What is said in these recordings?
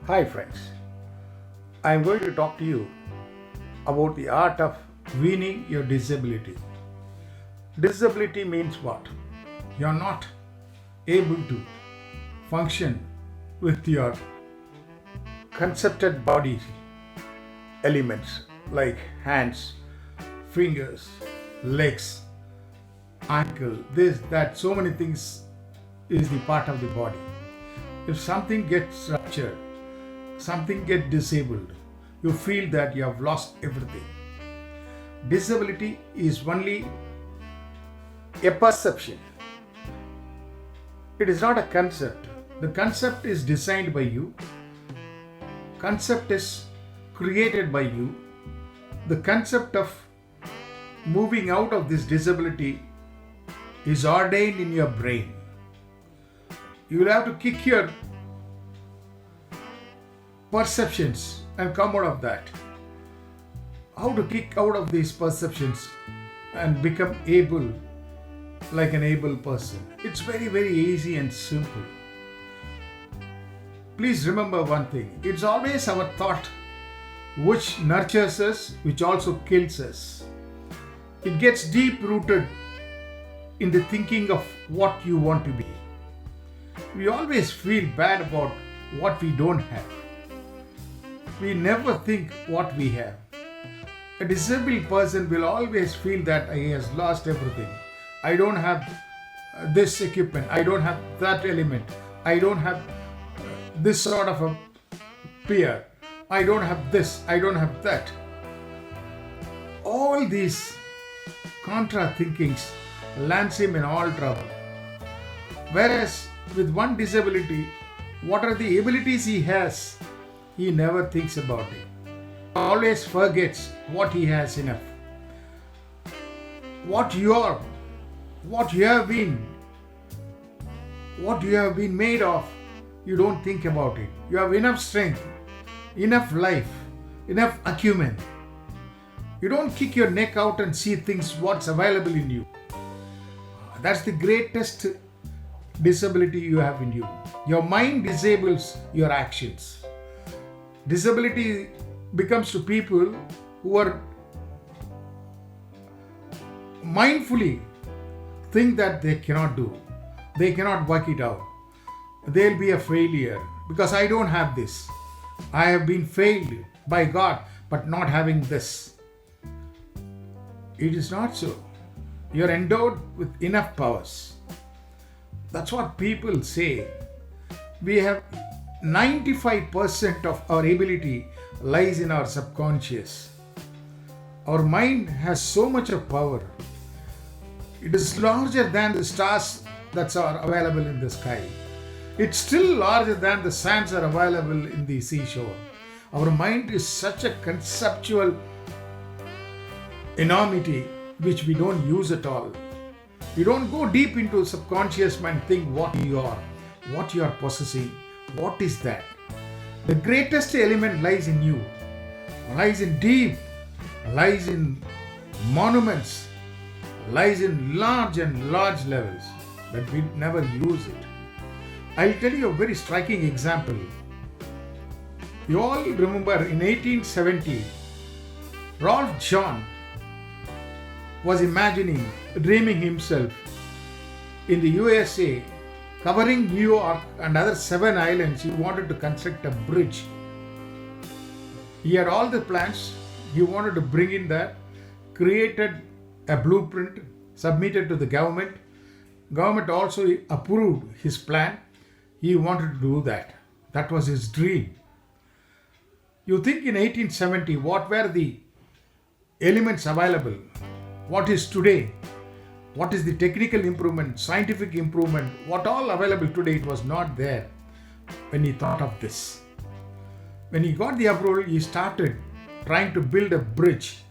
Hi friends, I am going to talk to you about the art of weaning your disability. Disability means what? You are not able to function with your concepted body elements like hands, fingers, legs, ankle, this, that, so many things is the part of the body. If something gets ruptured, something gets disabled, you feel that you have lost everything. Disability is only a perception. It is not a concept. The concept is designed by you. Concept is created by you. The concept of moving out of this disability is ordained in your brain. You will have to kick your perceptions and come out of that. How to kick out of these perceptions and become able like an able person? It's very, very easy and simple. Please remember one thing. It's always our thought which nurtures us, which also kills us. It gets deep rooted in the thinking of what you want to be. We always feel bad about what we don't have. We never think what we have. A disabled person will always feel that he has lost everything. I don't have this equipment. I don't have that element. I don't have this sort of a peer. I don't have this. I don't have that. All these contra thinkings lands him in all trouble. Whereas with one disability, what are the abilities he has? He never thinks about it. Always forgets what he has enough. What you are, what you have been made of, you don't think about it. You have enough strength, enough life, enough acumen. You don't kick your neck out and see things what's available in you. That's the greatest disability you have in you. Your mind disables your actions. Disability becomes to people who are mindfully think that they cannot do. They cannot work it out. They'll be a failure because I don't have this. I have been failed by God but not having this. It is not so. You are endowed with enough powers. That's what people say. We have 95% of our ability lies in our subconscious. Our mind has so much of power. It is larger than the stars that are available in the sky. It's still larger than the sands are available in the seashore. Our mind is such a conceptual enormity which we don't use at all. You don't go deep into subconscious mind, think what you are, what you are possessing, what is that. The greatest element lies in you, lies in deep, lies in monuments, lies in large levels, but we never use it. I'll tell you a very striking example. You all remember in 1870, Rolf John was dreaming himself in the USA, covering New York and other 7 islands. He wanted to construct a bridge. He had all the plans. He wanted to bring in that, created a blueprint, submitted to the government. Government also approved his plan. He wanted to do that. That was his dream. You think in 1870, what were the elements available? What is today? What is the technical improvement, scientific improvement? What all available today? It was not there when he thought of this. When he got the approval, he started trying to build a bridge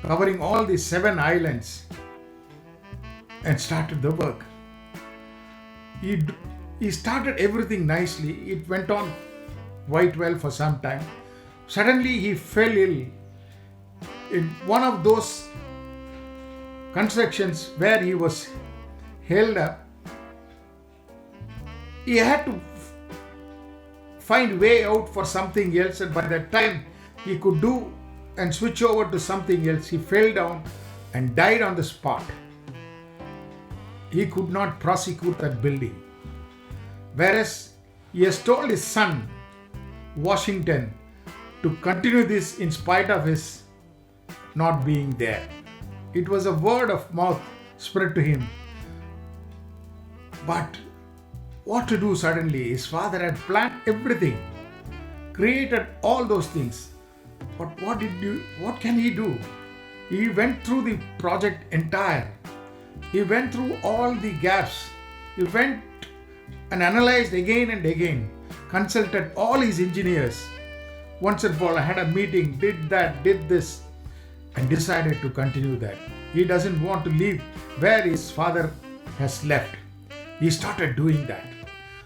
covering all the 7 islands and started the work. He started everything nicely. It went on quite well for some time. Suddenly he fell ill in one of those constructions where he was held up. He had to find way out for something else, and by that time he could do and switch over to something else, he fell down and died on the spot. He could not prosecute that building. Whereas he has told his son, Washington, to continue this in spite of his not being there. It was a word of mouth spread to him. But what to do suddenly? His father had planned everything, created all those things. But what can he do? He went through the project entire. He went through all the gaps. He went and analyzed again and again, consulted all his engineers. Once and for all, I had a meeting, did that, did this, and decided to continue that. He doesn't want to leave where his father has left. He started doing that.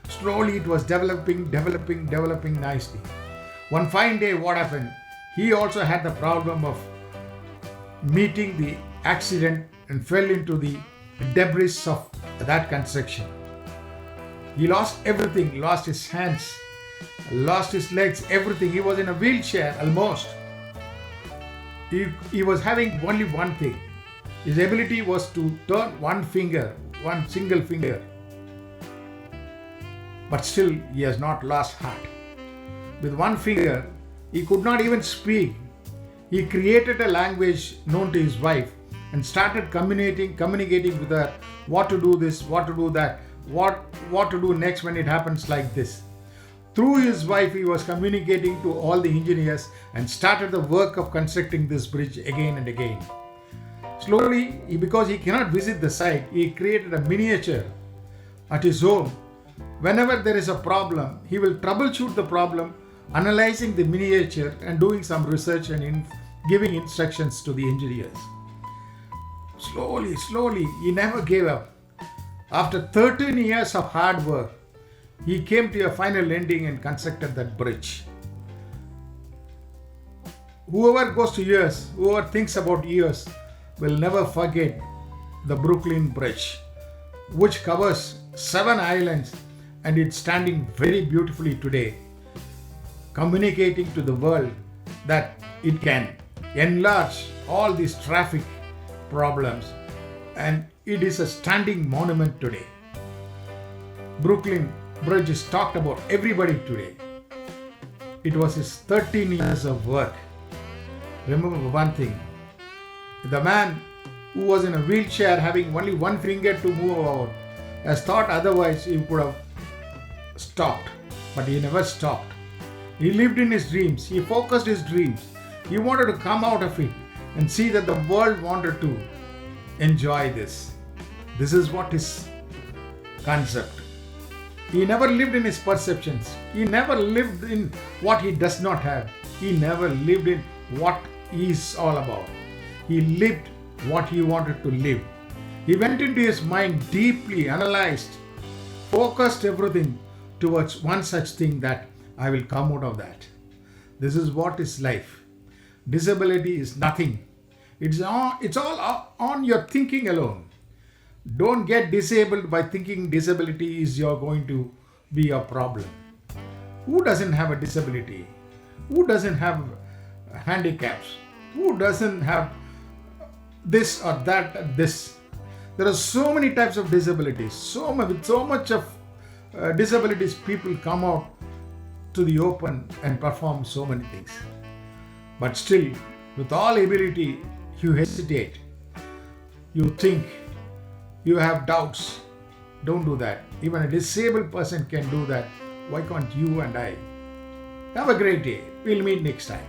Slowly it was developing nicely. One fine day, what happened? He also had the problem of meeting the accident and fell into the debris of that construction. He lost everything, lost his hands, lost his legs, everything. He was in a wheelchair almost. He was having only one thing. His ability was to turn one single finger. But still, he has not lost heart. With one finger, he could not even speak. He created a language known to his wife and started communicating with her what to do this, what to do that, what to do next when it happens like this. Through his wife, he was communicating to all the engineers and started the work of constructing this bridge again and again. Slowly, because he cannot visit the site, he created a miniature at his home. Whenever there is a problem, he will troubleshoot the problem, analyzing the miniature and doing some research and giving instructions to the engineers. Slowly, he never gave up. After 13 years of hard work, he came to a final ending and constructed that bridge. Whoever goes to US, whoever thinks about US, will never forget the Brooklyn Bridge, which covers 7 islands, and it's standing very beautifully today, communicating to the world that it can enlarge all these traffic problems, and it is a standing monument today. Brooklyn Bridge is talked about everybody today. It was his 13 years of work. Remember one thing, the man who was in a wheelchair having only one finger to move about has thought otherwise he could have stopped, but he never stopped. He lived in his dreams. He focused his dreams. He wanted to come out of it and see that the world wanted to enjoy this. This is what his concept. He never lived in his perceptions. He never lived in what he does not have. He never lived in what he is all about. He lived what he wanted to live. He went into his mind deeply, analyzed, focused everything towards one such thing, that I will come out of that. This is what is life. Disability is nothing. It's all on your thinking alone. Don't get disabled by thinking disability is going to be your problem. Who doesn't have a disability? Who doesn't have handicaps? Who doesn't have this or that, this? There are so many types of disabilities. With so much of disabilities, people come out to the open and perform so many things. But still, with all ability, you hesitate. You think. You have doubts. Don't do that. Even a disabled person can do that. Why can't you and I? Have a great day. We'll meet next time.